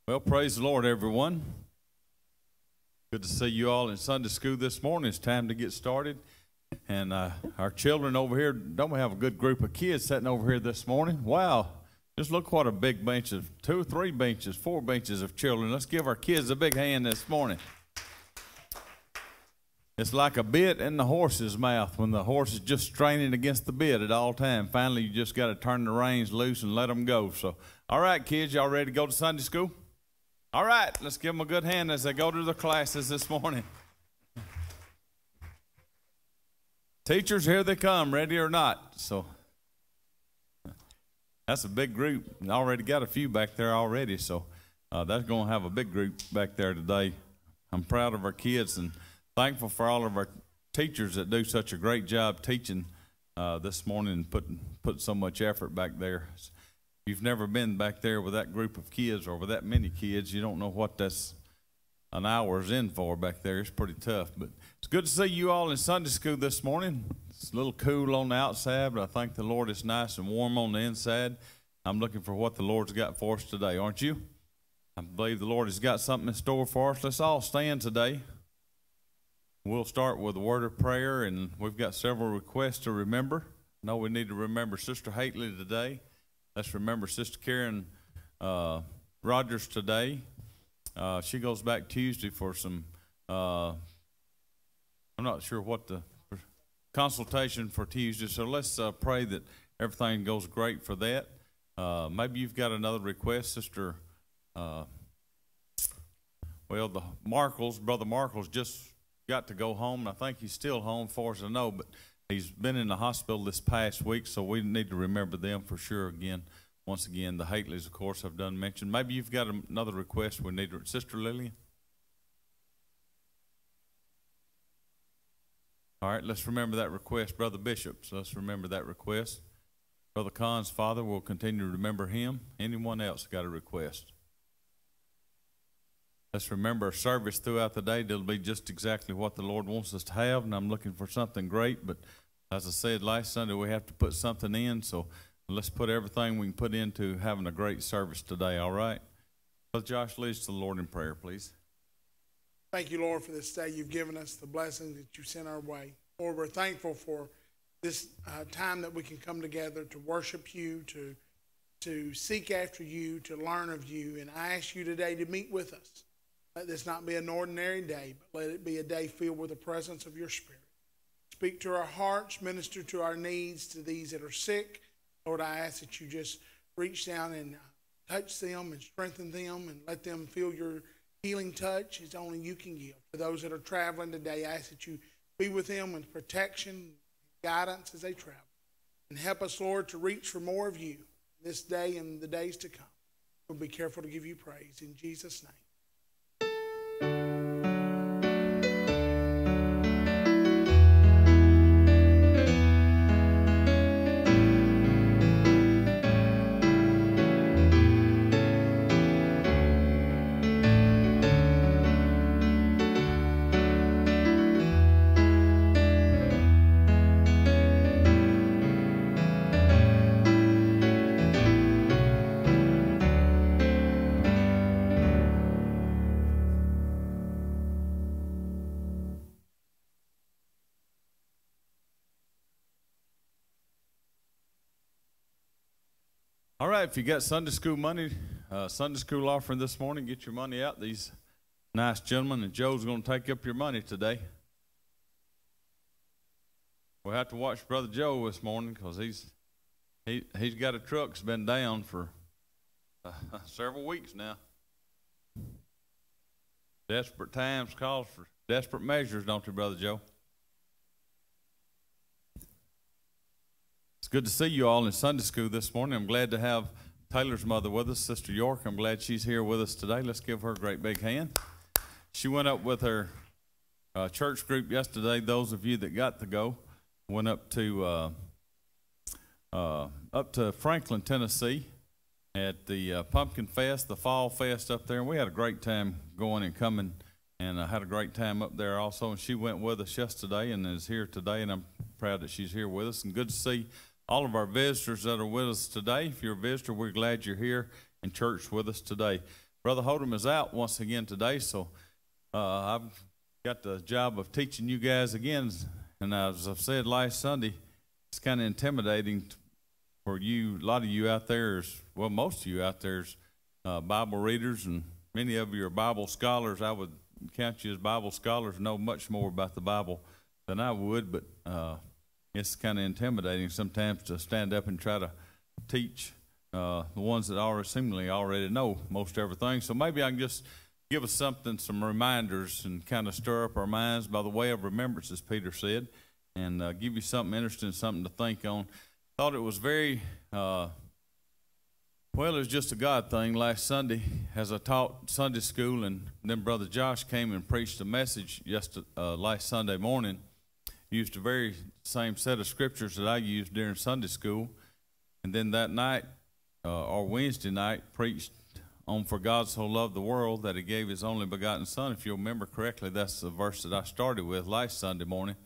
Well, praise the Lord, everyone. Good to see you all in Sunday school this morning. It's time to get started. And our children over here, don't we have a good group of kids sitting over here this morning? Wow, just look what a big bench of 2 or 3 benches, 4 benches of children. Let's give our kids a big hand this morning. It's like a bit in the horse's mouth when the horse is just straining against the bit at all time. Finally, you just got to turn the reins loose and let them go. So, all right, kids, y'all ready to go to Sunday school? All right, let's give them a good hand as they go to their classes this morning. Teachers, here they come, ready or not. So that's a big group. I already got a few back there already, so that's going to have a big group back there today. I'm proud of our kids and thankful for all of our teachers that do such a great job teaching this morning and put so much effort back there. If you've never been back there with that group of kids or with that many kids, you don't know what that's an hour's in for back there. It's pretty tough. But it's good to see you all in Sunday school this morning. It's a little cool on the outside, but I think the Lord is nice and warm on the inside. I'm looking for what the Lord's got for us today, aren't you? I believe the Lord has got something in store for us. Let's all stand today. We'll start with a word of prayer, and we've got several requests to remember. I know we need to remember Sister Hately today. Let's remember Sister Karen Rogers today. She goes back Tuesday for some, I'm not sure what the consultation for Tuesday, so let's pray that everything goes great for that. Maybe you've got another request, Sister, well, the Markles, Brother Markles just got to go home, and I think he's still home, far as I know, but he's been in the hospital this past week, so we need to remember them for sure again. Once again, the Hateleys, of course, I've done mention. Maybe you've got another request we need to, Sister Lillian? All right, let's remember that request. Brother Bishop, so let's remember that request. Brother Khan's father, we'll continue to remember him. Anyone else got a request? Let's remember our service throughout the day. It'll be just exactly what the Lord wants us to have, and I'm looking for something great. But as I said last Sunday, we have to put something in, so let's put everything we can put into having a great service today, all right? Brother Josh, lead us to the Lord in prayer, please. Thank you, Lord, for this day you've given us, the blessings that you sent our way. Lord, we're thankful for this time that we can come together to worship you, to seek after you, to learn of you. And I ask you today to meet with us. Let this not be an ordinary day, but let it be a day filled with the presence of your Spirit. Speak to our hearts, minister to our needs, to these that are sick. Lord, I ask that you just reach down and touch them and strengthen them and let them feel your healing touch as only you can give. For those that are traveling today, I ask that you be with them with protection, guidance as they travel. And help us, Lord, to reach for more of you this day and the days to come. We'll be careful to give you praise. In Jesus' name. All right, if you got Sunday school money, Sunday school offering this morning, get your money out. These nice gentlemen, and Joe's going to take up your money today. We'll have to watch Brother Joe this morning because he's got a truck that's been down for several weeks now. Desperate times calls for desperate measures, don't they, Brother Joe? It's good to see you all in Sunday school this morning. I'm glad to have Taylor's mother with us, Sister York. I'm glad she's here with us today. Let's give her a great big hand. She went up with her church group yesterday. Those of you that got to go went up to Franklin, Tennessee at the Pumpkin Fest, the Fall Fest up there. And we had a great time going and coming, and I had a great time up there also. And she went with us yesterday and is here today, and I'm proud that she's here with us. And good to see all of our visitors that are with us today. If you're a visitor, we're glad you're here in church with us today. Brother Hodem is out once again today, so I've got the job of teaching you guys again. And as I've said last Sunday, it's kind of intimidating for you. A lot of you out there, well, most of you out there is Bible readers, and many of you are Bible scholars. I would count you as Bible scholars, know much more about the Bible than I would, but it's kind of intimidating sometimes to stand up and try to teach the ones that seemingly already know most everything. So maybe I can just give us some reminders, and kind of stir up our minds by the way of remembrance, as Peter said, and give you something interesting, something to think on. Thought it was very, well, it was just a God thing. Last Sunday, as I taught Sunday school, and then Brother Josh came and preached a message last Sunday morning, used the very same set of scriptures that I used during Sunday school, and then that night, or Wednesday night, preached on "For God so loved the world that he gave his only begotten Son." If you'll remember correctly, that's the verse that I started with last Sunday morning.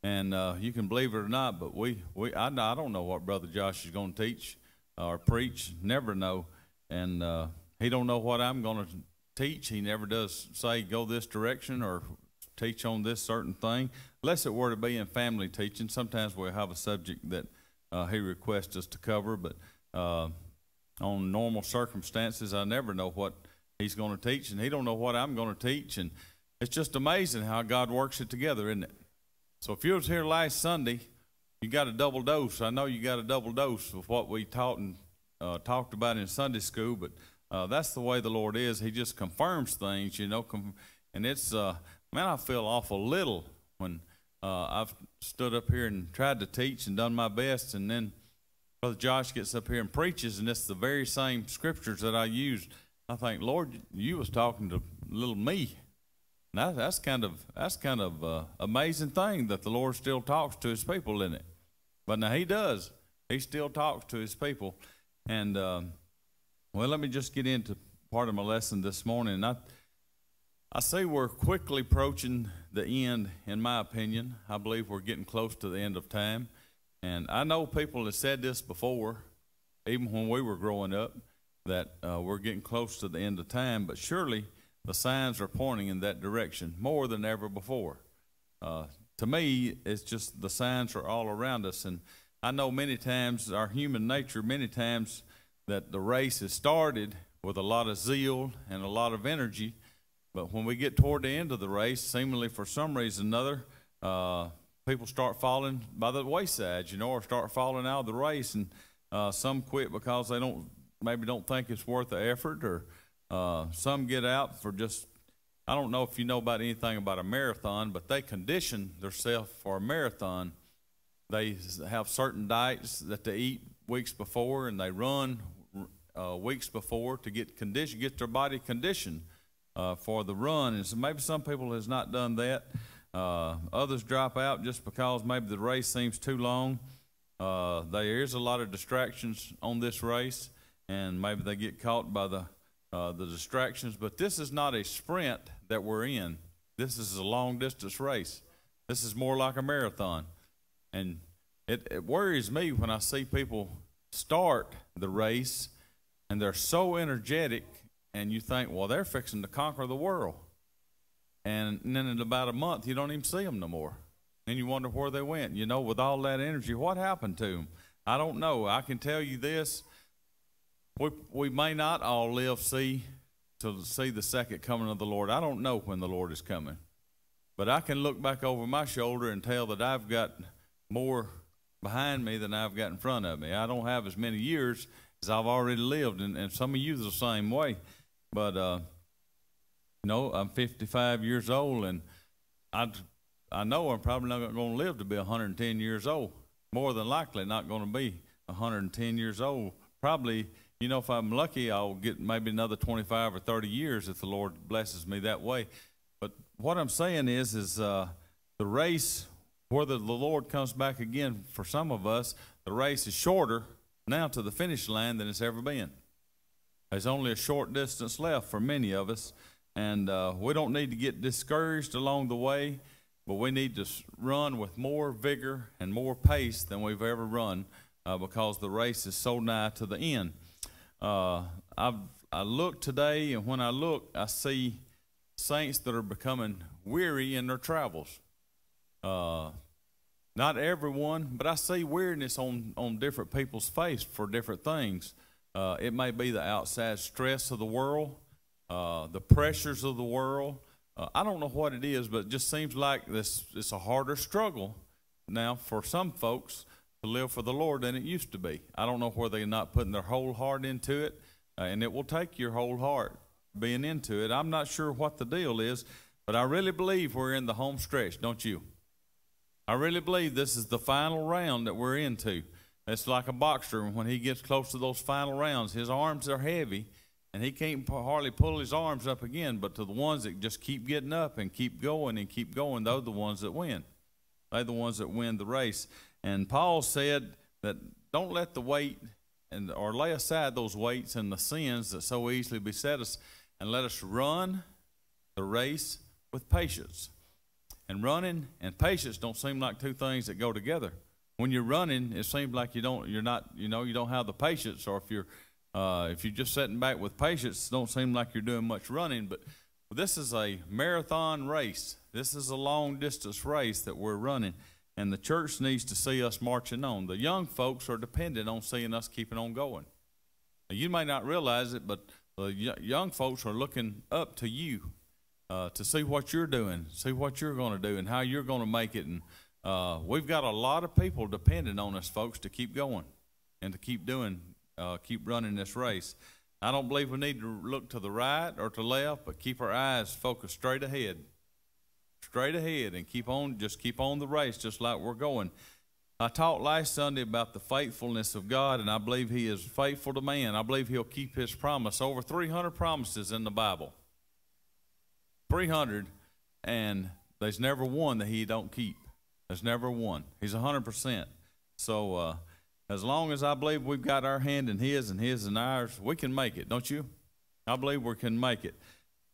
And you can believe it or not, but I don't know what Brother Josh is going to teach or preach. Never know. And he don't know what I'm going to teach. He never does say go this direction or teach on this certain thing, unless it were to be in family teaching. Sometimes we'll have a subject that he requests us to cover, but on normal circumstances, I never know what he's going to teach, and he don't know what I'm going to teach. And it's just amazing how God works it together, isn't it? So if you was here last Sunday, you got a double dose. I know you got a double dose of what we taught and talked about in Sunday school, but that's the way the Lord is. He just confirms things, you know. And it's, man, I feel awful little when I've stood up here and tried to teach and done my best, and then Brother Josh gets up here and preaches, and it's the very same scriptures that I used. I think, Lord, you was talking to little me. Now that's kind of amazing thing that the Lord still talks to his people, isn't it? But now he does. He still talks to his people. And well, let me just get into part of my lesson this morning. I say we're quickly approaching the end, in my opinion. I believe we're getting close to the end of time. And I know people have said this before, even when we were growing up, that we're getting close to the end of time, but surely the signs are pointing in that direction more than ever before. To me, it's just the signs are all around us. And I know many times our human nature, many times that the race is started with a lot of zeal and a lot of energy, but when we get toward the end of the race, seemingly for some reason or another, people start falling by the wayside, you know, or start falling out of the race, and some quit because they maybe don't think it's worth the effort, or some get out for just, I don't know if you know about anything about a marathon, but they condition themselves for a marathon. They have certain diets that they eat weeks before, and they run weeks before to get their body conditioned for the run. And so maybe some people has not done that. Others drop out just because maybe the race seems too long. There is a lot of distractions on this race, and maybe they get caught by the distractions. But this is not a sprint that we're in. This is a long-distance race. This is more like a marathon. And it worries me when I see people start the race, and they're so energetic, and you think, well, they're fixing to conquer the world. And then in about a month, you don't even see them no more. And you wonder where they went. You know, with all that energy, what happened to them? I don't know. I can tell you this. We may not all live to see the second coming of the Lord. I don't know when the Lord is coming. But I can look back over my shoulder and tell that I've got more behind me than I've got in front of me. I don't have as many years as I've already lived, and some of you are the same way. But no, I'm 55 years old, and I know I'm probably not going to live to be 110 years old. More than likely not going to be 110 years old. Probably, you know, if I'm lucky, I'll get maybe another 25 or 30 years if the Lord blesses me that way. But what I'm saying is the race, whether the Lord comes back again for some of us, the race is shorter now to the finish line than it's ever been. There's only a short distance left for many of us. And we don't need to get discouraged along the way, but we need to run with more vigor and more pace than we've ever run because the race is so nigh to the end. I I look today, and when I look, I see saints that are becoming weary in their travels. Not everyone, but I see weariness on different people's face for different things. It may be the outside stress of the world, the pressures of the world. I don't know what it is, but it just seems like it's a harder struggle now for some folks to live for the Lord than it used to be. I don't know whether they're not putting their whole heart into it, and it will take your whole heart being into it. I'm not sure what the deal is, but I really believe we're in the home stretch, don't you? I really believe this is the final round that we're into. It's like a boxer. When he gets close to those final rounds, his arms are heavy, and he can't hardly pull his arms up again. But to the ones that just keep getting up and keep going, they're the ones that win. They're the ones that win the race. And Paul said that don't let the weight or lay aside those weights and the sins that so easily beset us, and let us run the race with patience. And running and patience don't seem like two things that go together. When you're running, it seems like you don't have the patience, or if you're just sitting back with patience, it don't seem like you're doing much running. But this is a marathon race. This is a long distance race that we're running, and the church needs to see us marching on. The young folks are dependent on seeing us keeping on going. Now, you may not realize it, but the young folks are looking up to you. To see what you're doing, see what you're going to do, and how you're going to make it. And we've got a lot of people depending on us, folks, to keep going and to keep running this race. I don't believe we need to look to the right or to the left, but keep our eyes focused straight ahead, and keep on the race just like we're going. I talked last Sunday about the faithfulness of God, and I believe He is faithful to man. I believe He'll keep His promise. Over 300 promises in the Bible. 300, and there's never one that He don't keep. There's never one. He's 100%. So as long as I believe we've got our hand in His and ours, we can make it, don't you? I believe we can make it.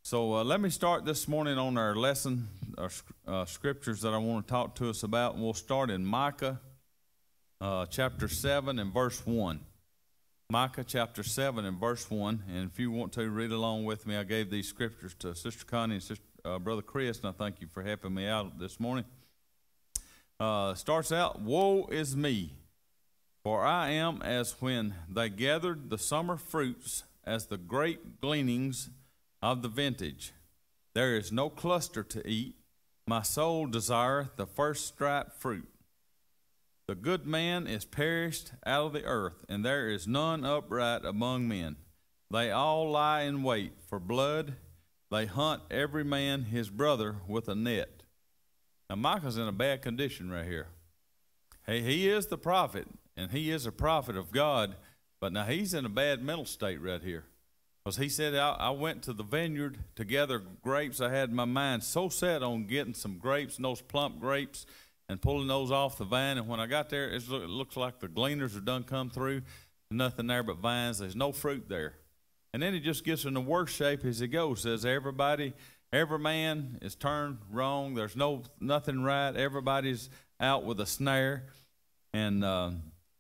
So let me start this morning on our lesson, our scriptures that I want to talk to us about, and we'll start in Micah chapter 7 and verse 1. Micah chapter 7 and verse 1, and if you want to read along with me, I gave these scriptures to Sister Connie and Brother Chris, and I thank you for helping me out this morning. Starts out, woe is me, for I am as when they gathered the summer fruits, as the great gleanings of the vintage. There is no cluster to eat, my soul desireth the first striped fruit. The good man is perished out of the earth, and there is none upright among men. They all lie in wait for blood. They hunt every man his brother with a net. Now, Micah's in a bad condition right here. Hey, he is the prophet, and he is a prophet of God, but now he's in a bad mental state right here. Because he said, I went to the vineyard to gather grapes. I had my mind so set on getting some grapes, and those plump grapes, and pulling those off the vine. And when I got there, it looks like the gleaners are done come through. Nothing there but vines. There's no fruit there. And then he just gets in the worst shape as he goes. Says every man is turned wrong. There's nothing right. Everybody's out with a snare. And,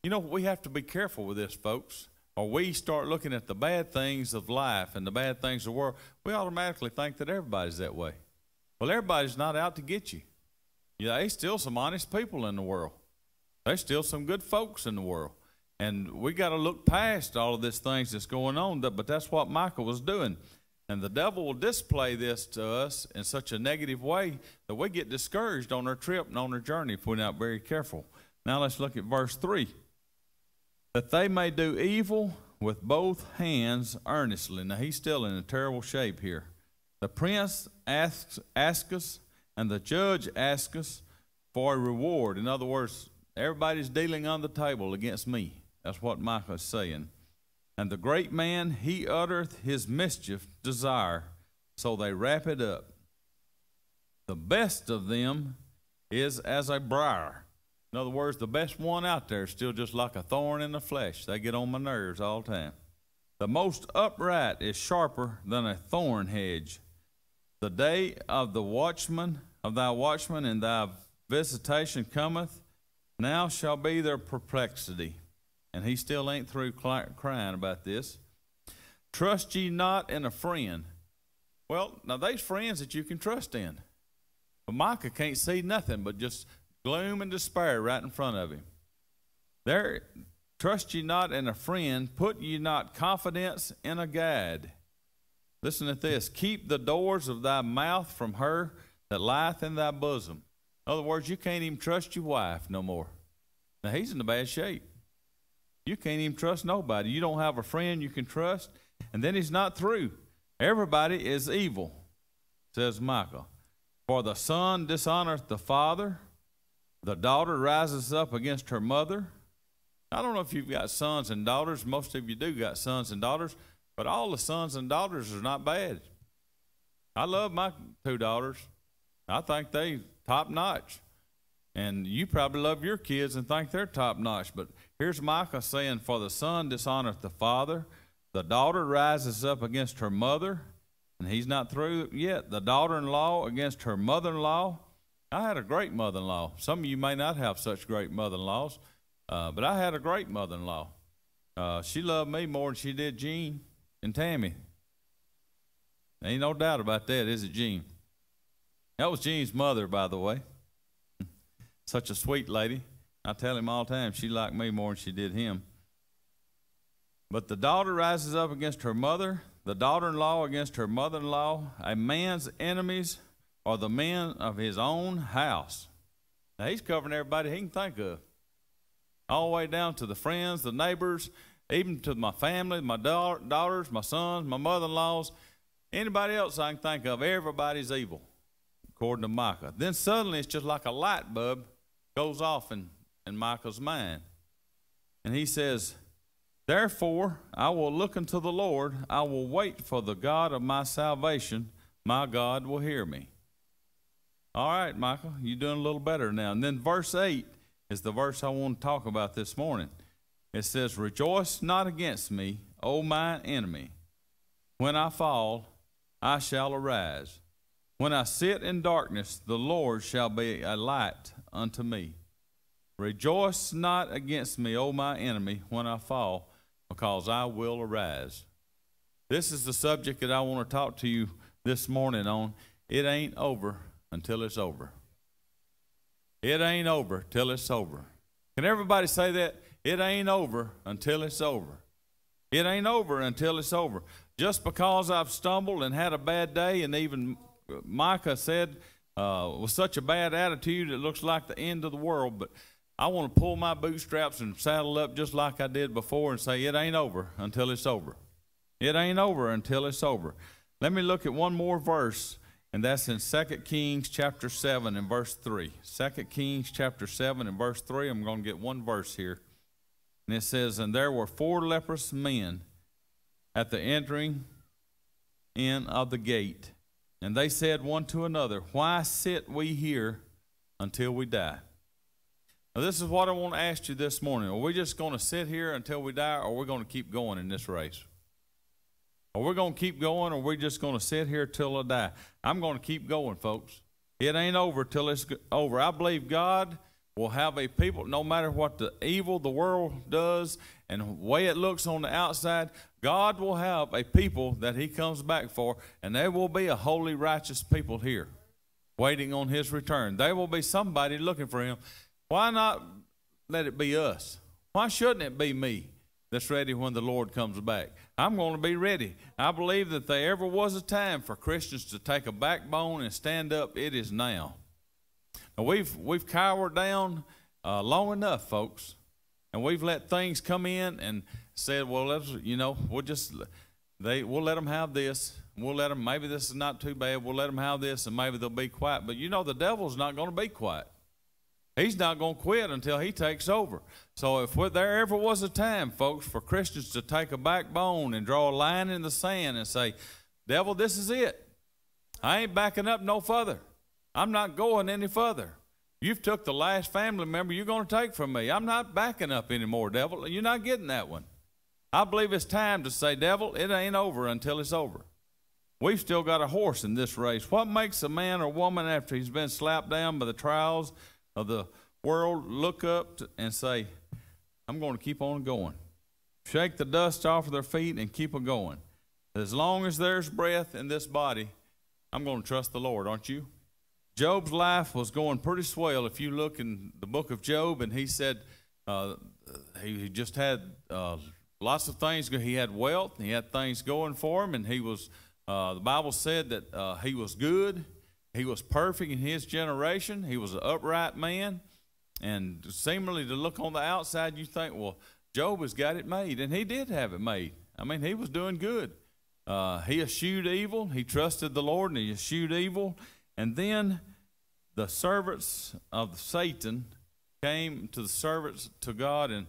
we have to be careful with this, folks. Or we start looking at the bad things of life and the bad things of the world. We automatically think that everybody's that way. Well, everybody's not out to get you. Yeah, there's still some honest people in the world. There's still some good folks in the world. And we got to look past all of these things that's going on. But that's what Micah was doing. And the devil will display this to us in such a negative way that we get discouraged on our trip and on our journey if we're not very careful. Now let's look at verse 3. That they may do evil with both hands earnestly. Now he's still in a terrible shape here. The prince asks us, and the judge asks us for a reward. In other words, everybody's dealing on the table against me. That's what Micah is saying. And the great man, he uttereth his mischief desire, so they wrap it up. The best of them is as a briar. In other words, the best one out there is still just like a thorn in the flesh. They get on my nerves all the time. The most upright is sharper than a thorn hedge. The day of thy watchman and thy visitation cometh, now shall be their perplexity. And he still ain't through crying about this. trust ye not in a friend. Well, now there's friends that you can trust in. But Micah can't see nothing but just gloom and despair right in front of him. There, trust ye not in a friend, put ye not confidence in a guide. Listen to this. Keep the doors of thy mouth from her that lieth in thy bosom. In other words, you can't even trust your wife no more. Now, he's in a bad shape. You can't even trust nobody. You don't have a friend you can trust. And then he's not through. Everybody is evil, says Micah. For the son dishonoreth the father. The daughter rises up against her mother. I don't know if you've got sons and daughters. Most of you do got sons and daughters. But all the sons and daughters are not bad. I love my two daughters. I think they top notch. And you probably love your kids and think they're top notch. But here's Micah saying, for the son dishonoreth the father. The daughter rises up against her mother. And he's not through yet. The daughter-in-law against her mother-in-law. I had a great mother-in-law. Some of you may not have such great mother-in-laws. But I had a great mother-in-law. She loved me more than she did Jean and Tammy. Ain't no doubt about that, is it, Jean? That was Jean's mother, by the way. Such a sweet lady. I tell him all the time, she liked me more than she did him. But the daughter rises up against her mother, the daughter-in-law against her mother-in-law. A man's enemies are the men of his own house. Now, he's covering everybody he can think of. All the way down to the friends, the neighbors, even to my family, my daughters, my sons, my mother-in-laws, anybody else I can think of. Everybody's evil, according to Micah. Then suddenly it's just like a light bulb goes off in Micah's mind. And he says, therefore I will look unto the Lord. I will wait for the God of my salvation. My God will hear me. All right, Micah, you're doing a little better now. And then verse 8 is the verse I want to talk about this morning. It says, rejoice not against me, O mine enemy. When I fall, I shall arise. When I sit in darkness, the Lord shall be a light unto me. Rejoice not against me, O my enemy, when I fall, because I will arise. This is the subject that I want to talk to you this morning on. It ain't over until it's over. It ain't over till it's over. Can everybody say that? It ain't over until it's over. It ain't over until it's over. Just because I've stumbled and had a bad day, and even Micah said with such a bad attitude, it looks like the end of the world, but I want to pull my bootstraps and saddle up just like I did before and say it ain't over until it's over. It ain't over until it's over. Let me look at one more verse, and that's in 2 Kings chapter 7 and verse 3. 2 Kings chapter 7 and verse 3. I'm going to get one verse here. And it says, and there were 4 leprous men at the entering in of the gate. And they said one to another, why sit we here until we die? Now this is what I want to ask you this morning. Are we just going to sit here until we die, or are we going to keep going in this race? Are we going to keep going, or are we just going to sit here till I die? I'm going to keep going, folks. It ain't over till it's over. I believe God will have a people, no matter what the evil the world does and the way it looks on the outside, God will have a people that he comes back for, and there will be a holy, righteous people here waiting on his return. There will be somebody looking for him. Why not let it be us? Why shouldn't it be me that's ready when the Lord comes back? I'm going to be ready. I believe that there ever was a time for Christians to take a backbone and stand up. It is now. Now we've cowered down long enough, folks, and we've let things come in and said, well, we'll let them have this. We'll let them, maybe this is not too bad. We'll let them have this, and maybe they'll be quiet. But the devil's not going to be quiet. He's not going to quit until he takes over. So if there ever was a time, folks, for Christians to take a backbone and draw a line in the sand and say, devil, this is it. I ain't backing up no further. I'm not going any further. You've took the last family member you're going to take from me. I'm not backing up anymore, devil. You're not getting that one. I believe it's time to say, devil, it ain't over until it's over. We've still got a horse in this race. What makes a man or woman after he's been slapped down by the trials of the world look up and say, I'm going to keep on going? Shake the dust off of their feet and keep on going. as long as there's breath in this body, I'm going to trust the Lord, aren't you? Job's life was going pretty swell. If you look in the book of Job, and he said he just had lots of things. He had wealth, he had things going for him, and he was, the Bible said that he was good. He was perfect in his generation. He was an upright man. And seemingly to look on the outside, you think, well, Job has got it made. And he did have it made. I mean, he was doing good. He eschewed evil. He trusted the Lord, and he eschewed evil. And then the servants of Satan came to the servants to God. And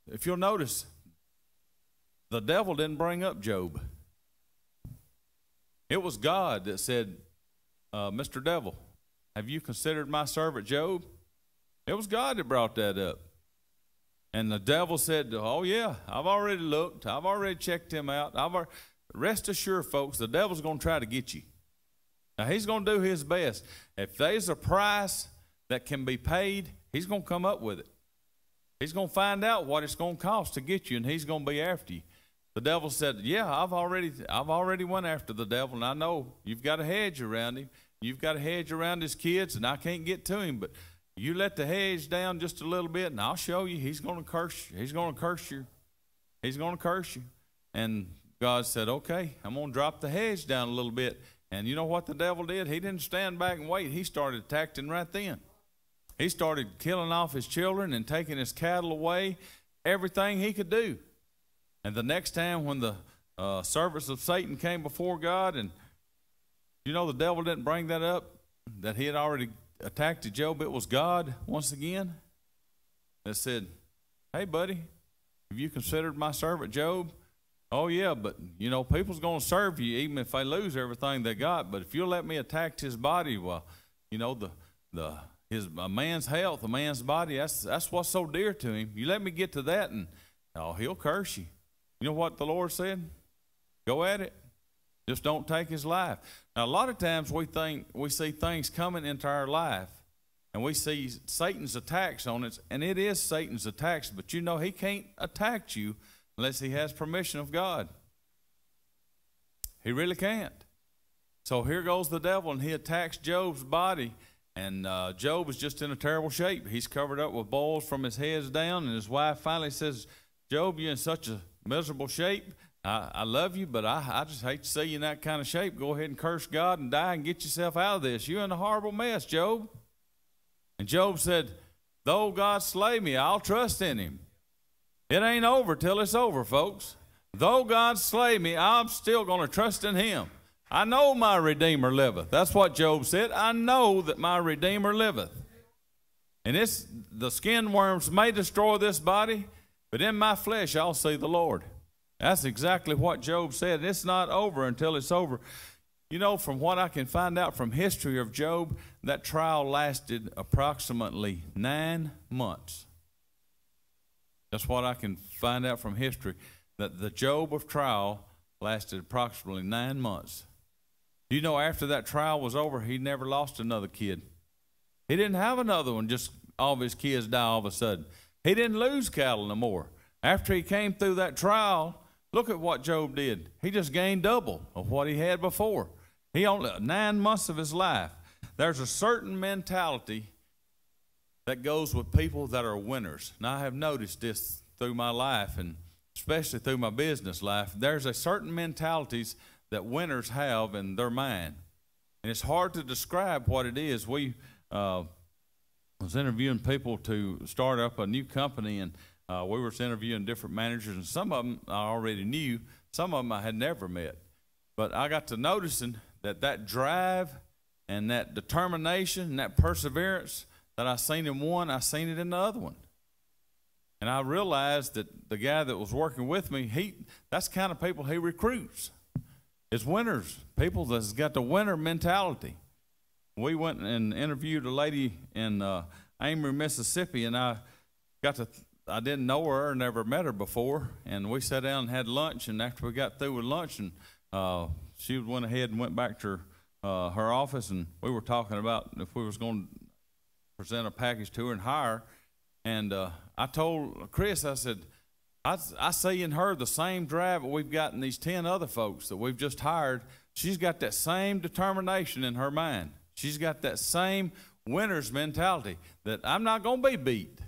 if you'll notice, the devil didn't bring up Job. It was God that said, Mr. Devil, have you considered my servant Job? It was God that brought that up. And the devil said, oh, yeah, I've already looked. I've already checked him out. Rest assured, folks, the devil's going to try to get you. Now, he's going to do his best. If there's a price that can be paid, he's going to come up with it. He's going to find out what it's going to cost to get you, and he's going to be after you. The devil said, yeah, I've already went after the devil, and I know you've got a hedge around him. You've got a hedge around his kids, and I can't get to him, but you let the hedge down just a little bit, and I'll show you. He's going to curse you. He's going to curse you. He's going to curse you. And God said, okay, I'm going to drop the hedge down a little bit. And you know what the devil did? He didn't stand back and wait. He started attacking right then. He started killing off his children and taking his cattle away, everything he could do. And the next time when the servants of Satan came before God, and you know the devil didn't bring that up, that he had already attacked Job. It was God once again that said, hey, buddy, have you considered my servant Job? Oh, yeah, but, you know, people's going to serve you even if they lose everything they got. But if you'll let me attack his body, well, you know, a man's health, a man's body, that's what's so dear to him. You let me get to that, and he'll curse you. You know what the Lord said? Go at it. Just don't take his life. Now, a lot of times we see things coming into our life, and we see Satan's attacks on it, and it is Satan's attacks, but you know he can't attack you unless he has permission of God. He really can't. So here goes the devil, and he attacks Job's body, and Job is just in a terrible shape. He's covered up with boils from his head down, and his wife finally says, Job, you're in such a miserable shape. I love you, but I just hate to see you in that kind of shape. Go ahead and curse God and die and get yourself out of this. You're in a horrible mess, Job. And Job said, though God slay me, I'll trust in him. It ain't over till it's over, folks. Though God slay me, I'm still going to trust in him. I know my Redeemer liveth. That's what Job said. I know that my Redeemer liveth. And the skin worms may destroy this body, but in my flesh I'll see the Lord. That's exactly what Job said. It's not over until it's over. You know, from what I can find out from history of Job, that trial lasted approximately 9 months. That's what I can find out from history, that the Job of trial lasted approximately 9 months. You know, after that trial was over, he never lost another kid. He didn't have another one, just all of his kids die all of a sudden. He didn't lose cattle no more. After he came through that trial, look at what Job did. He just gained double of what he had before. He only 9 months of his life. There's a certain mentality that goes with people that are winners. Now, I have noticed this through my life, and especially through my business life. There's a certain mentalities that winners have in their mind, and it's hard to describe what it is. We was interviewing people to start up a new company, and we were interviewing different managers, and some of them I already knew, some of them I had never met. But I got to noticing that drive and that determination and that perseverance that I seen in one, I seen it in the other one. And I realized that the guy that was working with me, that's the kind of people he recruits. It's winners, people that's got the winner mentality. We went and interviewed a lady in Amory, Mississippi, and I didn't know her or never met her before, and we sat down and had lunch, and after we got through with lunch, and she went ahead and went back to her office, and we were talking about if we was going to present a package to her and hire her. And I told Chris, I said, I see in her the same drive that we've got in these 10 other folks that we've just hired. She's got that same determination in her mind. She's got that same winner's mentality that I'm not going to be beat.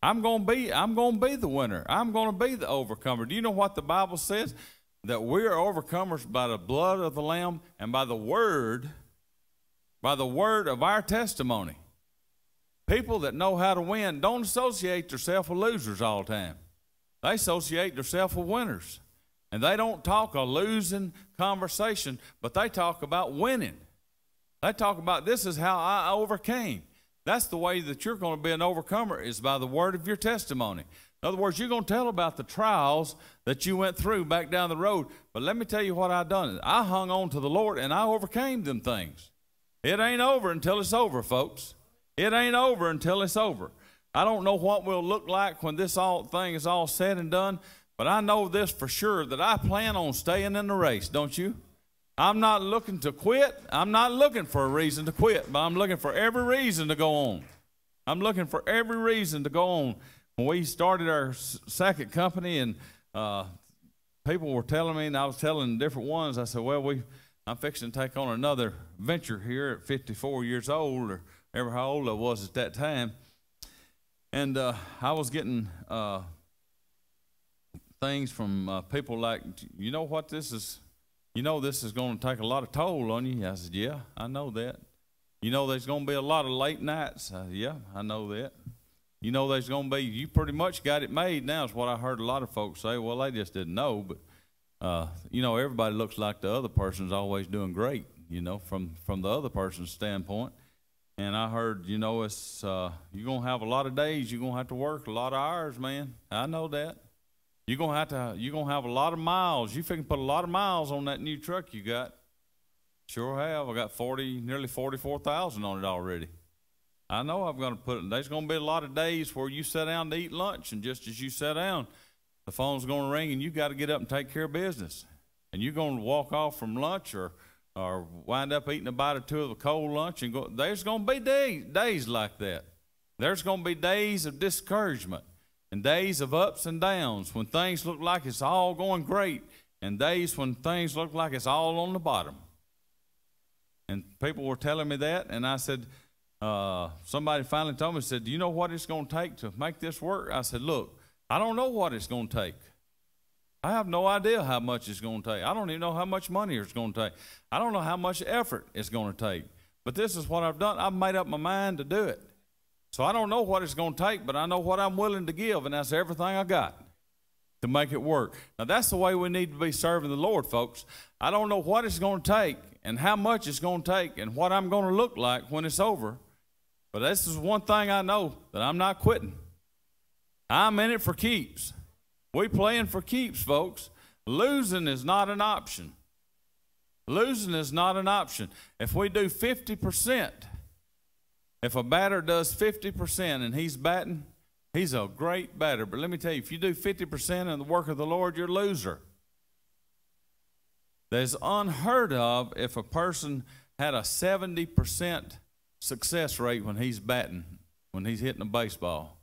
I'm going to be the winner. I'm going to be the overcomer. Do you know what the Bible says? That we are overcomers by the blood of the Lamb and by the word of our testimony. People that know how to win don't associate themselves with losers all the time. They associate themselves with winners. And they don't talk a losing conversation, but they talk about winning. They talk about, this is how I overcame. That's the way that you're going to be an overcomer, is by the word of your testimony. In other words, you're going to tell about the trials that you went through back down the road. But let me tell you what I done. I hung on to the Lord and I overcame them things. It ain't over until it's over, folks. It ain't over until it's over. I don't know what we'll look like when this thing is all said and done, but I know this for sure, that I plan on staying in the race, don't you? I'm not looking to quit. I'm not looking for a reason to quit, but I'm looking for every reason to go on. I'm looking for every reason to go on. When we started our second company, and people were telling me, and I was telling different ones, I said, well, I'm fixing to take on another venture here at 54 years old, or ever how old I was at that time. And I was getting things from people like, you know what this is? You know this is going to take a lot of toll on you. I said, yeah, I know that. You know there's going to be a lot of late nights. I said, yeah, I know that. You know there's going to be, you pretty much got it made now, is what I heard a lot of folks say. Well, they just didn't know, but, you know, everybody looks like the other person's always doing great, you know, from the other person's standpoint. And I heard, you know, it's you're going to have a lot of days. You're going to have to work a lot of hours, man. I know that. You're going to have a lot of miles. You can put a lot of miles on that new truck you got. Sure have. I got nearly 44,000 on it already. I know I'm going to put it. There's going to be a lot of days where you sit down to eat lunch, and just as you sit down, the phone's going to ring, and you got to get up and take care of business. And you're going to walk off from lunch, or wind up eating a bite or two of a cold lunch and go. There's going to be days like that. There's going to be days of discouragement and days of ups and downs when things look like it's all going great, and days when things look like it's all on the bottom. And people were telling me that, and I said, somebody finally told me, said, do you know what it's going to take to make this work? I said, look, I don't know what it's going to take. I have no idea how much it's going to take. I don't even know how much money it's going to take. I don't know how much effort it's going to take. But this is what I've done. I've made up my mind to do it. So I don't know what it's going to take, but I know what I'm willing to give, and that's everything I got to make it work. Now, that's the way we need to be serving the Lord, folks. I don't know what it's going to take and how much it's going to take and what I'm going to look like when it's over. But this is one thing I know, that I'm not quitting. I'm in it for keeps. We playing for keeps, folks. Losing is not an option. Losing is not an option. If we do 50%, if a batter does 50% and he's batting, he's a great batter. But let me tell you, if you do 50% in the work of the Lord, you're a loser. There's unheard of if a person had a 70% success rate when he's batting, when he's hitting a baseball.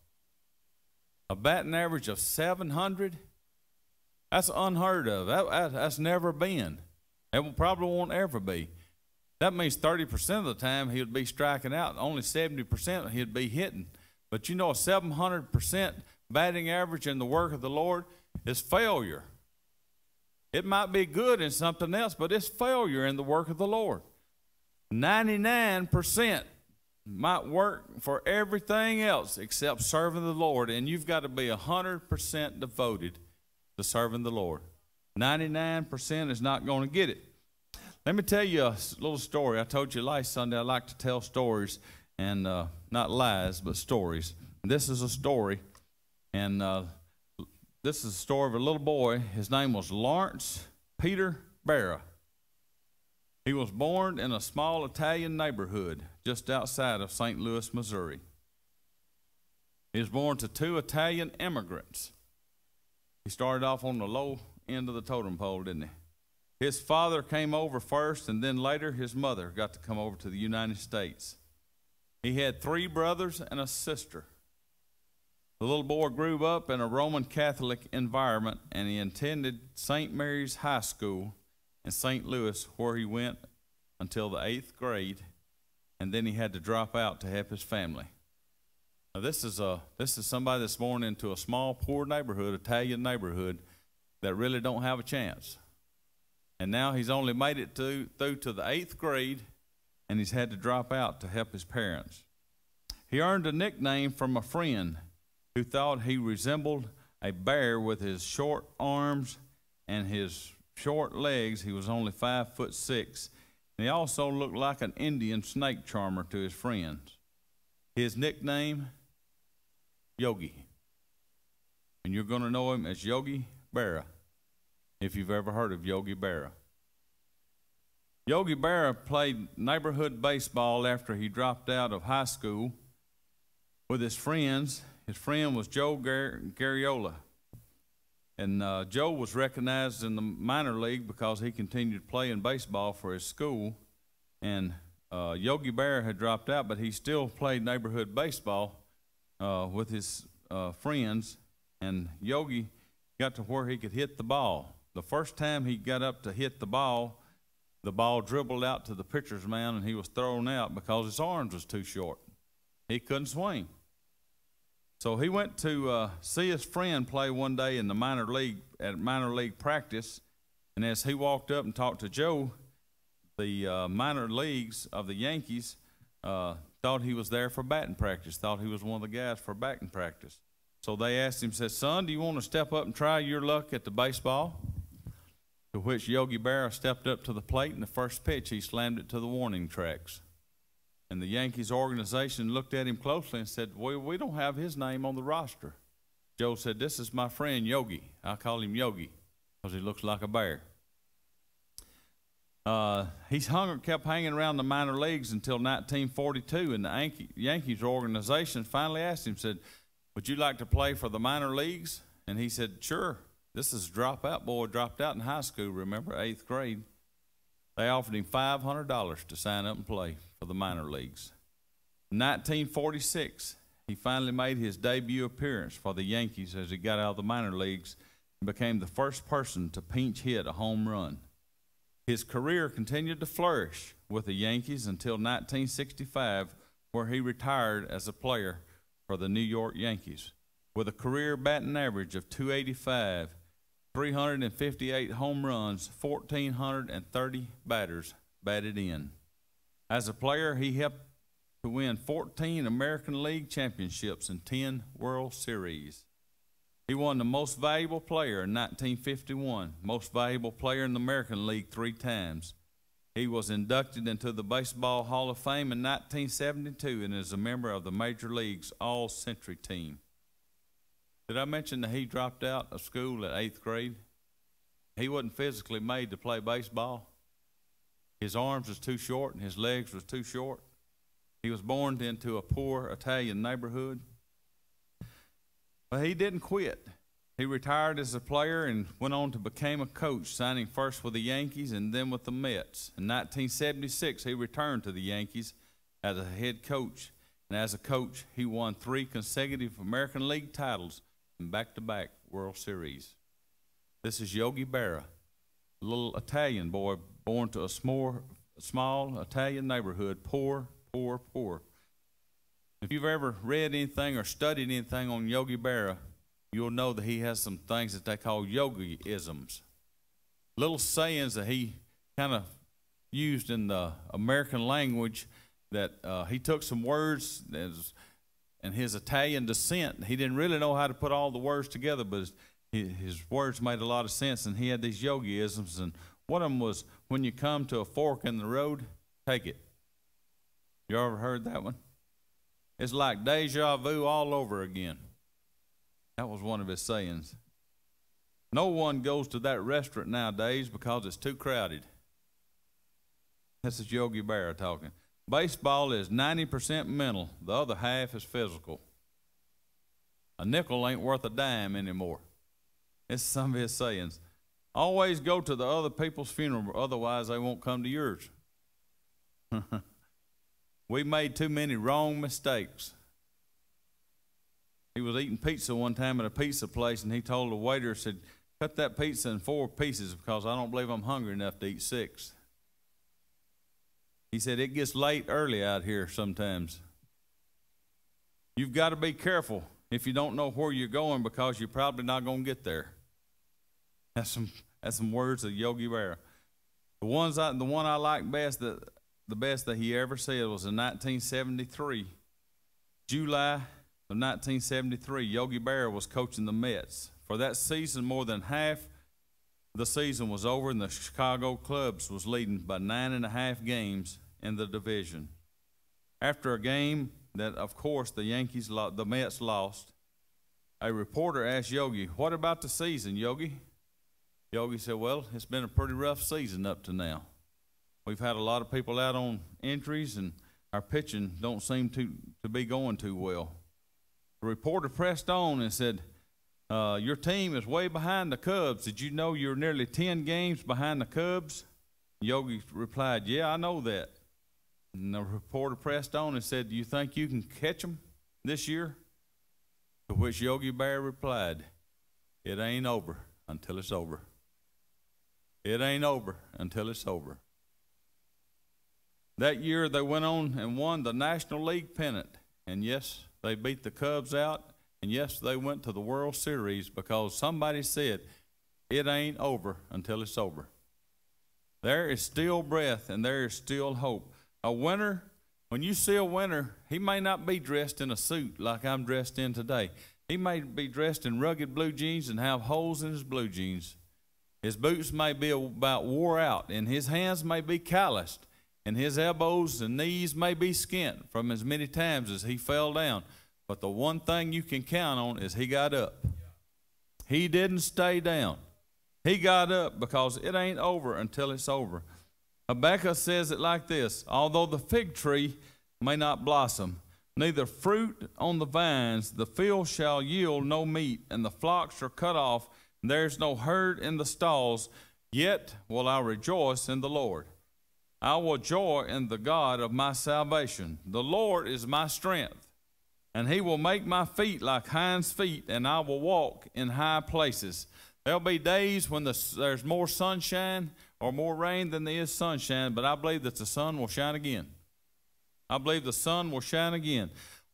A batting average of 700, that's unheard of. That's never been. It probably won't ever be. That means 30% of the time he would be striking out, and only 70% he'd be hitting. But you know, a 700% batting average in the work of the Lord is failure. It might be good in something else, but it's failure in the work of the Lord. 99% might work for everything else except serving the Lord, and you've got to be 100% devoted to serving the Lord. 99% is not going to get it. Let me tell you a little story. I told you last Sunday I like to tell stories, and not lies, but stories. This is a story, and this is a story of a little boy. His name was Lawrence Peter Barra. He was born in a small Italian neighborhood just outside of St. Louis, Missouri. He was born to two Italian immigrants. He started off on the low end of the totem pole, didn't he? His father came over first, and then later his mother got to come over to the United States. He had 3 brothers and a sister. The little boy grew up in a Roman Catholic environment, and he attended St. Mary's High School in St. Louis, where he went until the 8th grade, and then he had to drop out to help his family. Now, this is somebody that's born into a small, poor neighborhood, Italian neighborhood, that really don't have a chance. And now he's only made it through to the 8th grade, and he's had to drop out to help his parents. He earned a nickname from a friend who thought he resembled a bear with his short arms and his short legs. He was only 5'6", and he also looked like an Indian snake charmer to his friends. His nickname, Yogi. And you're going to know him as Yogi Berra, if you've ever heard of Yogi Berra. Yogi Berra played neighborhood baseball after he dropped out of high school with his friends. His friend was Joe Garriola. And Joe was recognized in the minor league because he continued playing baseball for his school. And Yogi Berra had dropped out, but he still played neighborhood baseball with his friends. And Yogi got to where he could hit the ball. The first time he got up to hit the ball dribbled out to the pitcher's mound, and he was thrown out because his arms was too short. He couldn't swing. So he went to see his friend play one day in the minor league practice, and as he walked up and talked to Joe, the minor leagues of the Yankees thought he was there for batting practice, thought he was one of the guys for batting practice. So they asked him, said, "Son, do you want to step up and try your luck at the baseball?" To which Yogi Berra stepped up to the plate, and the first pitch he slammed it to the warning tracks. And the Yankees organization looked at him closely and said, "Well, we don't have his name on the roster." Joe said, "This is my friend Yogi. I call him Yogi because he looks like a bear." He kept hanging around the minor leagues until 1942, and the Yankees organization finally asked him, said, "Would you like to play for the minor leagues?" And he said, "Sure." This is a dropout boy, dropped out in high school, remember, 8th grade. They offered him $500 to sign up and play for the minor leagues. In 1946, he finally made his debut appearance for the Yankees as he got out of the minor leagues and became the first person to pinch hit a home run. His career continued to flourish with the Yankees until 1965, where he retired as a player for the New York Yankees with a career batting average of .285, 358 home runs, 1,430 batters batted in. As a player, he helped to win 14 American League championships and 10 World Series. He won the Most Valuable Player in 1951, Most Valuable Player in the American League 3 times. He was inducted into the Baseball Hall of Fame in 1972 and is a member of the Major League's All-Century team. Did I mention that he dropped out of school at 8th grade? He wasn't physically made to play baseball. His arms was too short and his legs was too short. He was born into a poor Italian neighborhood. But he didn't quit. He retired as a player and went on to become a coach, signing first with the Yankees and then with the Mets. In 1976, he returned to the Yankees as a head coach. And as a coach, he won 3 consecutive American League titles and back-to-back World Series. This is Yogi Berra, a little Italian boy born to a small Italian neighborhood, poor, poor, poor. If you've ever read anything or studied anything on Yogi Berra, you'll know that he has some things that they call yogi-isms, little sayings that he kind of used in the American language that he took some words and his Italian descent. He didn't really know how to put all the words together, but his words made a lot of sense, and he had these yogi-isms, and one of them was, when you come to a fork in the road, take it. You ever heard that one? It's like deja vu all over again. That was one of his sayings. No one goes to that restaurant nowadays because it's too crowded. This is Yogi Berra talking. Baseball is 90% mental. The other half is physical. A nickel ain't worth a dime anymore. It's some of his sayings. Always go to the other people's funeral, otherwise they won't come to yours. We made too many wrong mistakes. he was eating pizza one time at a pizza place, and he told the waiter, said, cut that pizza in 4 pieces because I don't believe I'm hungry enough to eat 6. He said, it gets late early out here sometimes. You've got to be careful if you don't know where you're going because you're probably not going to get there. That's some words of Yogi Berra. The one I like best, the best that he ever said was in 1973, July of 1973. Yogi Berra was coaching the Mets. For that season, more than half the season was over, and the Chicago Cubs was leading by 9.5 games in the division. After a game that, of course, the Mets lost, a reporter asked Yogi, "What about the season, Yogi?" Yogi said, "Well, it's been a pretty rough season up to now. We've had a lot of people out on injuries, and our pitching don't seem to be going too well." The reporter pressed on and said, your team is way behind the Cubs. Did you know you're nearly 10 games behind the Cubs? Yogi replied, "Yeah, I know that." And the reporter pressed on and said, "Do you think you can catch them this year?" To which Yogi Berra replied, "It ain't over until it's over. It ain't over until it's over." That year they went on and won the National League pennant. And yes, they beat the Cubs out. And yes, they went to the World Series because somebody said, it ain't over until it's over. There is still breath and there is still hope. A winner, when you see a winner, he may not be dressed in a suit like I'm dressed in today. He may be dressed in rugged blue jeans and have holes in his blue jeans. His boots may be about wore out, and his hands may be calloused, and his elbows and knees may be skint from as many times as he fell down. But the one thing you can count on is he got up. He didn't stay down. He got up because it ain't over until it's over. Habakkuk says it like this: although the fig tree may not blossom, neither fruit on the vines, the field shall yield no meat, and the flocks are cut off, and there is no herd in the stalls, yet will I rejoice in the Lord. I will joy in the God of my salvation. The Lord is my strength, and he will make my feet like hinds' feet, and I will walk in high places. There'll be days when there's more sunshine or more rain than there is sunshine, but I believe that the sun will shine again. I believe the sun will shine again.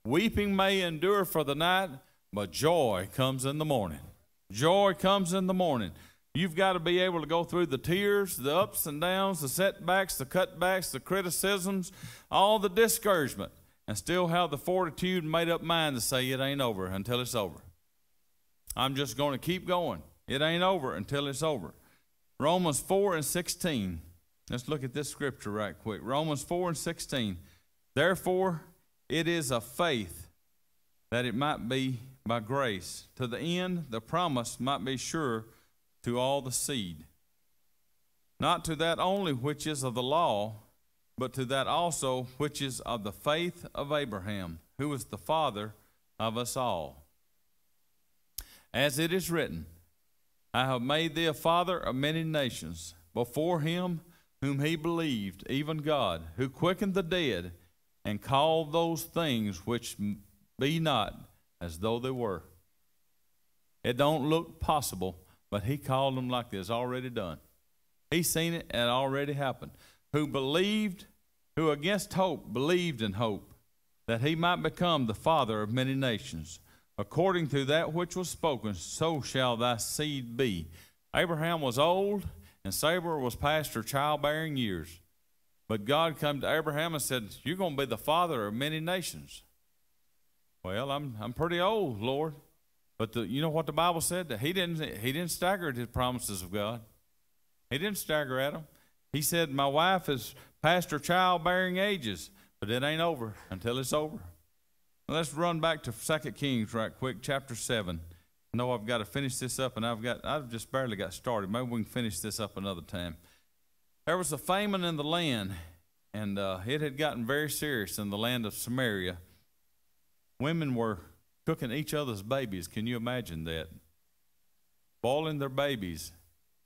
Weeping may endure for the night, but joy comes in the morning. Joy comes in the morning. You've got to be able to go through the tears, the ups and downs, the setbacks, the cutbacks, the criticisms, all the discouragement, and still have the fortitude and made up mind to say it ain't over until it's over. I'm just going to keep going. It ain't over until it's over. Romans 4:16. Let's look at this scripture right quick. Romans 4:16. Therefore, it is of faith that it might be by grace, to the end the promise might be sure to all the seed. Not to that only which is of the law, but to that also which is of the faith of Abraham, who is the father of us all. As it is written, I have made thee a father of many nations, before him whom he believed, even God, who quickened the dead, and called those things which be not as though they were. It don't look possible, but he called them like it's already done. He's seen it and it already happened. Who believed, who against hope believed in hope, that he might become the father of many nations. According to that which was spoken, so shall thy seed be. Abraham was old, and Sarah was past her childbearing years. But God came to Abraham and said, you're going to be the father of many nations. Well, I'm pretty old, Lord. But you know what the Bible said? That he didn't stagger at his promises of God. He didn't stagger at them. He said, my wife is past her childbearing ages, but it ain't over until it's over. Now let's run back to 2 Kings right quick, chapter 7. I know I've got to finish this up, and I've just barely got started. Maybe we can finish this up another time. There was a famine in the land, and it had gotten very serious in the land of Samaria. Women were cooking each other's babies. Can you imagine that? Boiling their babies,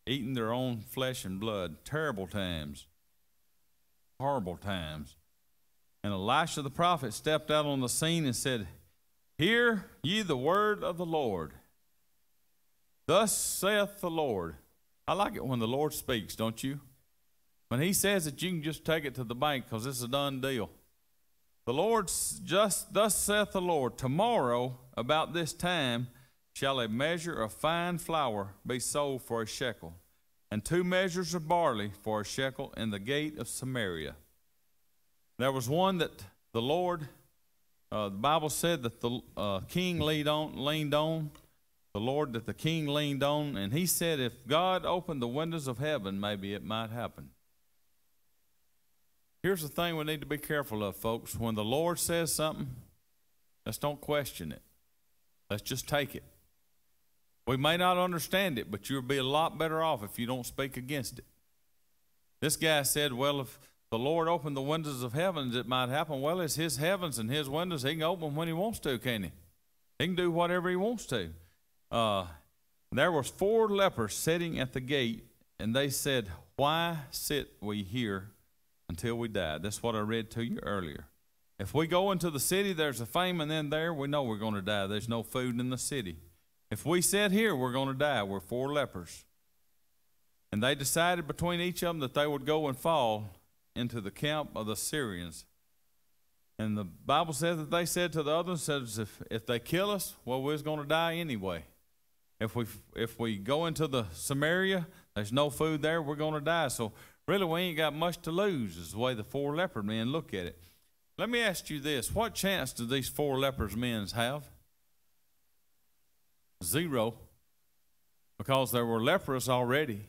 eating their own flesh and blood. Terrible times. Horrible times. And Elisha the prophet stepped out on the scene and said, Hear ye the word of the Lord. Thus saith the Lord. I like it when the Lord speaks, don't you? When he says it, you can just take it to the bank because it's a done deal. The Lord, just thus saith the Lord, tomorrow about this time shall a measure of fine flour be sold for a shekel, and 2 measures of barley for a shekel in the gate of Samaria. There was one that the Lord, the Bible said that the king leaned on, the Lord that the king leaned on, and he said if God opened the windows of heaven, maybe it might happen. Here's the thing we need to be careful of, folks. When the Lord says something, let's don't question it. Let's just take it. We may not understand it, but you'll be a lot better off if you don't speak against it. This guy said, well, if the Lord opened the windows of heavens, it might happen. Well, it's his heavens and his windows. He can open them when he wants to, can't he? He can do whatever he wants to. There was 4 lepers sitting at the gate, and they said, why sit we here until we die? That's what I read to you earlier. If we go into the city, there's a famine in there, we know we're going to die. There's no food in the city. If we sit here, we're going to die. We're 4 lepers. And they decided between each of them that they would go and fall into the camp of the Syrians. And the Bible says that they said to the others, says, if they kill us, well, we're going to die anyway. If we go into the Samaria, there's no food there, we're going to die. So really, we ain't got much to lose, is the way the 4 leopard men look at it. Let me ask you this. What chance do these 4 lepers men have? 0. Because they were leprous already.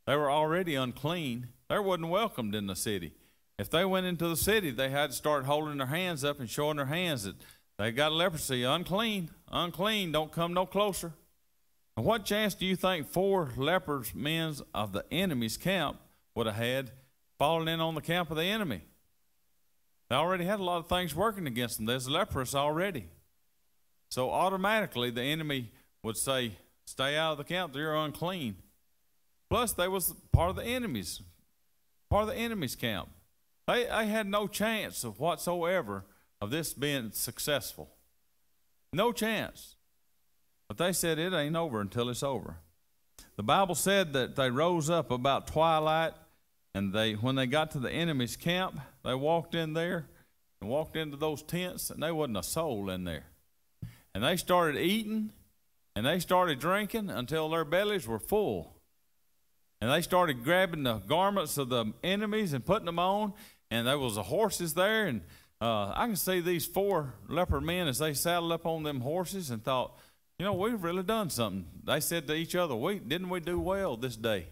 They were already unclean. They wasn't welcomed in the city. If they went into the city, they had to start holding their hands up and showing their hands that they got leprosy. Unclean, unclean, don't come no closer. And what chance do you think 4 lepers men of the enemy's camp would have had falling in on the camp of the enemy? They already had a lot of things working against them. There's leprous already. So automatically the enemy would say, stay out of the camp, you're unclean. Plus they was part of the enemy's camp. They had no chance of whatsoever of this being successful. No chance. But they said it ain't over until it's over. The Bible said that they rose up about twilight, and when they got to the enemy's camp, they walked in there and walked into those tents, and there wasn't a soul in there. And they started eating, and they started drinking until their bellies were full. And they started grabbing the garments of the enemies and putting them on, and there was the horses there, and I can see these 4 leper men as they saddled up on them horses and thought, you know, we've really done something. They said to each other, didn't we do well this day?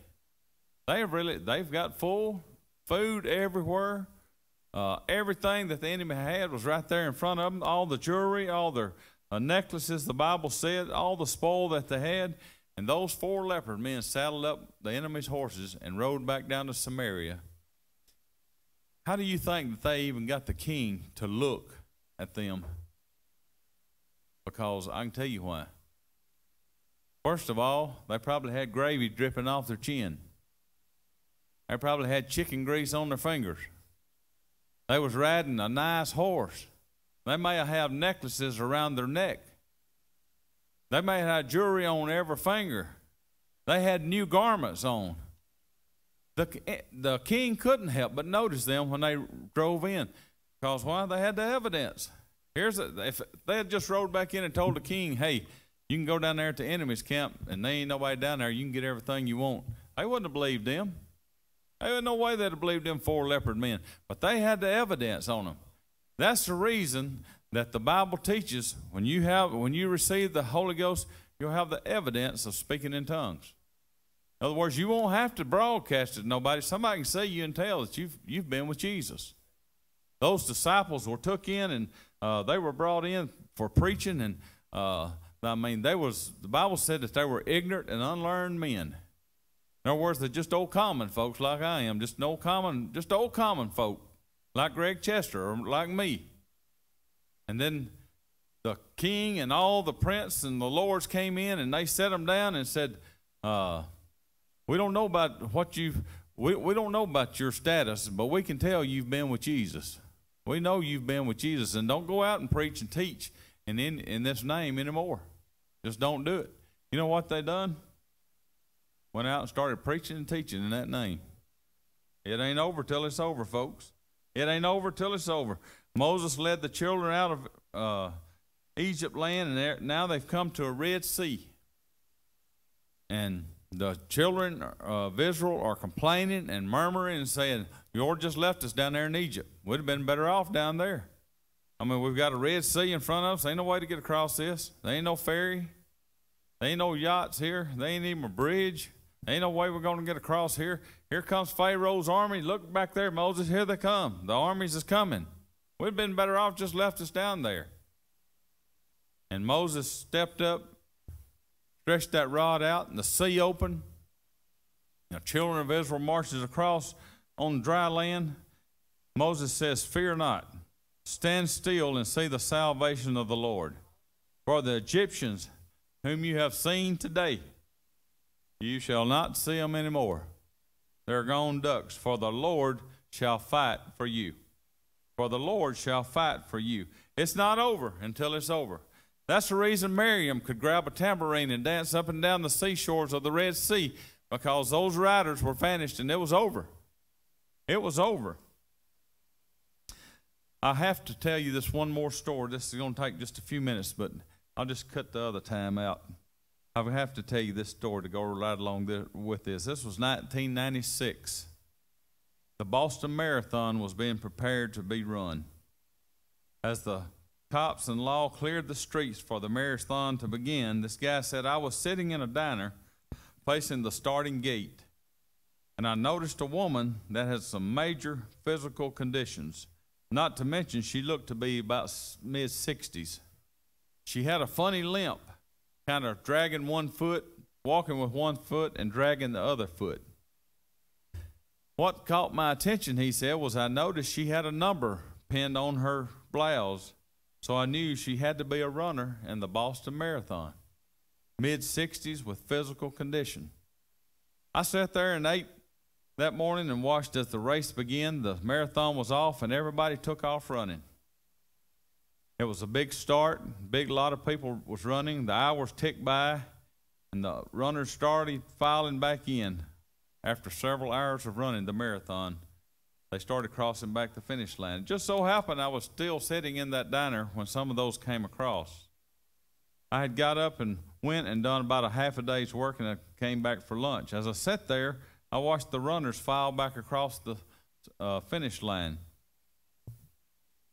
They've got full food everywhere. Everything that the enemy had was right there in front of them. All the jewelry, all their necklaces, the Bible said, all the spoil that they had. And those 4 leopard men saddled up the enemy's horses and rode back down to Samaria. How do you think that they even got the king to look at them? Because I can tell you why. First of all, they probably had gravy dripping off their chin. They probably had chicken grease on their fingers. They was riding a nice horse. They may have necklaces around their neck. They may have had jewelry on every finger. They had new garments on. The king couldn't help but notice them when they drove in. Because why? They had the evidence. If they had just rode back in and told the king, hey, you can go down there to the enemy's camp and there ain't nobody down there, you can get everything you want, they wouldn't have believed them. There was no way they'd have believed them 4 leopard men. But they had the evidence on them. That's the reason that the Bible teaches when you receive the Holy Ghost, you'll have the evidence of speaking in tongues. In other words, you won't have to broadcast it to nobody. Somebody can see you and tell that you've been with Jesus. Those disciples were took in and they were brought in for preaching, and the Bible said that they were ignorant and unlearned men. In other words, they're just old common folks like I am, just old common folk like Greg Chester or like me. And then the king and all the prince and the lords came in and they set them down and said, we don't know about we don't know about your status, but we can tell you've been with Jesus. We know you've been with Jesus, and don't go out and preach and teach in this name anymore. Just don't do it. You know what they done? Went out and started preaching and teaching in that name. It ain't over till it's over, folks. It ain't over till it's over. Moses led the children out of Egypt land, and now they've come to a Red Sea. And the children of Israel are complaining and murmuring and saying, "The Lord just left us down there in Egypt. We'd have been better off down there. I mean, we've got a Red Sea in front of us. Ain't no way to get across this. There ain't no ferry. There ain't no yachts here. There ain't even a bridge. There ain't no way we're going to get across here. Here comes Pharaoh's army. Look back there, Moses. Here they come. The armies is coming. We'd been better off just left us down there." And Moses stepped up, stretched that rod out, and the sea opened. The children of Israel marches across on dry land. Moses says, "Fear not. Stand still and see the salvation of the Lord. For the Egyptians whom you have seen today, you shall not see them anymore. They're gone ducks, for the Lord shall fight for you." For the Lord shall fight for you. It's not over until it's over. That's the reason Miriam could grab a tambourine and dance up and down the seashores of the Red Sea, because those riders were vanished and it was over. It was over. I have to tell you this one more story. This is going to take just a few minutes, but I'll just cut the other time out. I would have to tell you this story to go right along with this. This was 1996. The Boston Marathon was being prepared to be run. As the cops and law cleared the streets for the marathon to begin, this guy said, "I was sitting in a diner facing the starting gate, and I noticed a woman that had some major physical conditions. Not to mention she looked to be about mid-60s. She had a funny limp, kind of dragging one foot, walking with one foot, and dragging the other foot. What caught my attention," he said, "was I noticed she had a number pinned on her blouse, so I knew she had to be a runner in the Boston Marathon. Mid-60s with physical condition." I sat there and ate that morning and watched as the race began. The marathon was off and everybody took off running. It was a big start. A lot of people was running. The hours ticked by and the runners started filing back in. After several hours of running the marathon, they started crossing back the finish line. It just so happened I was still sitting in that diner when some of those came across. I had got up and went and done about a half a day's work, and I came back for lunch. As I sat there, I watched the runners file back across the finish line.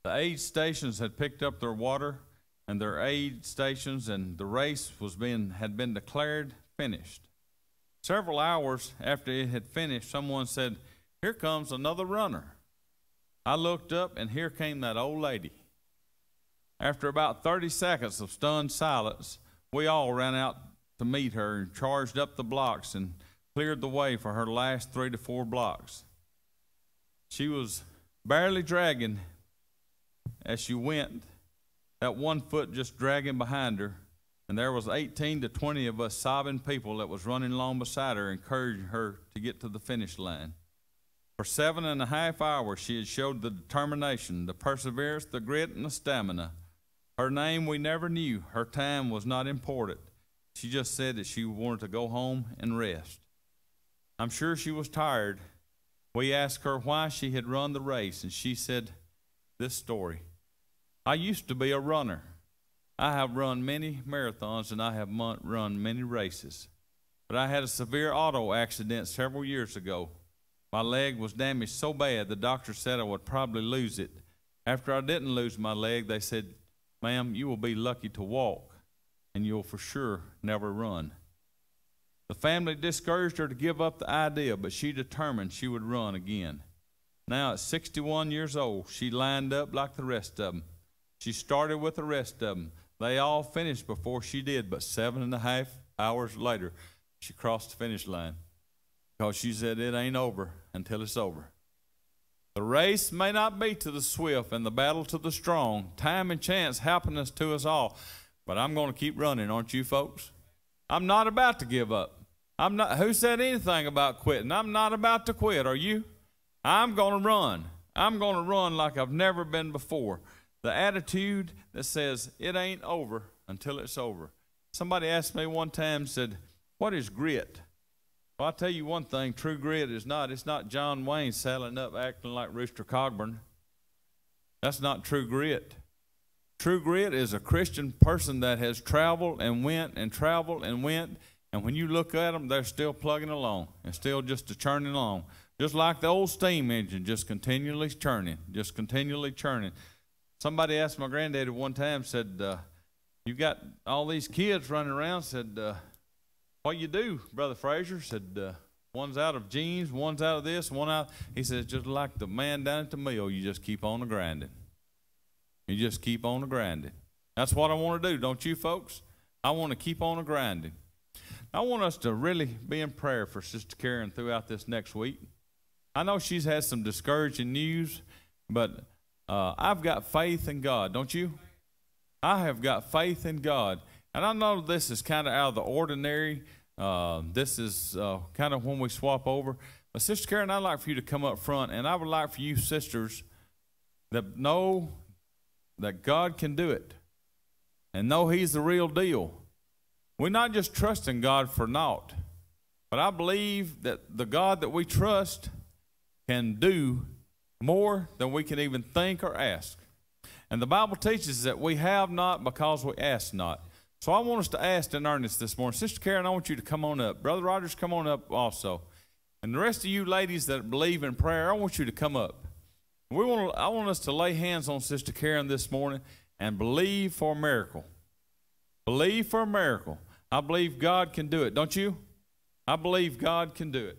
The aid stations had picked up their water and their aid stations, and the race had been declared finished. Several hours after it had finished, someone said, "Here comes another runner." I looked up, and here came that old lady. After about 30 seconds of stunned silence, we all ran out to meet her and charged up the blocks and cleared the way for her last 3 to 4 blocks. She was barely dragging as she went, that one foot just dragging behind her, and there was 18 to 20 of us sobbing people that was running along beside her, encouraging her to get to the finish line. For 7.5 hours, she had showed the determination, the perseverance, the grit, and the stamina. Her name we never knew. Her time was not important. She just said that she wanted to go home and rest. I'm sure she was tired. We asked her why she had run the race, and she said this story. "I used to be a runner. I have run many marathons and I have run many races. But I had a severe auto accident several years ago. My leg was damaged so bad the doctor said I would probably lose it. After I didn't lose my leg, they said, 'Ma'am, you will be lucky to walk, and you'll for sure never run.' The family discouraged her to give up the idea, but she determined she would run again. Now at 61 years old, she lined up like the rest of them. She started with the rest of them. They all finished before she did, but 7.5 hours later, she crossed the finish line, because she said it ain't over until it's over. The race may not be to the swift and the battle to the strong. Time and chance happiness to us all. But I'm going to keep running, aren't you folks? I'm not about to give up. Who said anything about quitting? I'm not about to quit, are you? I'm going to run. I'm going to run like I've never been before. the attitude that says it ain't over until it's over. Somebody asked me one time, said, what is grit? Well, I'll tell you one thing, true grit is not. It's not John Wayne saddling up acting like Rooster Cogburn. That's not true grit. True grit is a Christian person that has traveled and went and traveled and went, and when you look at them, they're still plugging along and still just churning along. Just like the old steam engine, just continually churning, just continually churning. Somebody asked my granddaddy one time, said, you got all these kids running around, said, what you do, Brother Frazier? Said, one's out of jeans, one's out of this, one out. He says, just like the man down at the mill, you just keep on grinding. You just keep on grinding. That's what I want to do, don't you folks? I want to keep on grinding. I want us to really be in prayer for Sister Karen throughout this next week. I know she's had some discouraging news, but I've got faith in God, don't you? I have got faith in God. And I know this is kind of out of the ordinary. This is kind of when we swap over. But Sister Karen, I'd like for you to come up front, and I would like for you sisters that know that God can do it and know He's the real deal. We're not just trusting God for naught, but I believe that the God that we trust can do more than we can even think or ask. And the Bible teaches that we have not because we ask not. So I want us to ask in earnest this morning. Sister Karen, I want you to come on up. Brother Rogers, come on up also. And the rest of you ladies that believe in prayer, I want you to come up. I want us to lay hands on Sister Karen this morning and believe for a miracle. Believe for a miracle. I believe God can do it, don't you? I believe God can do it.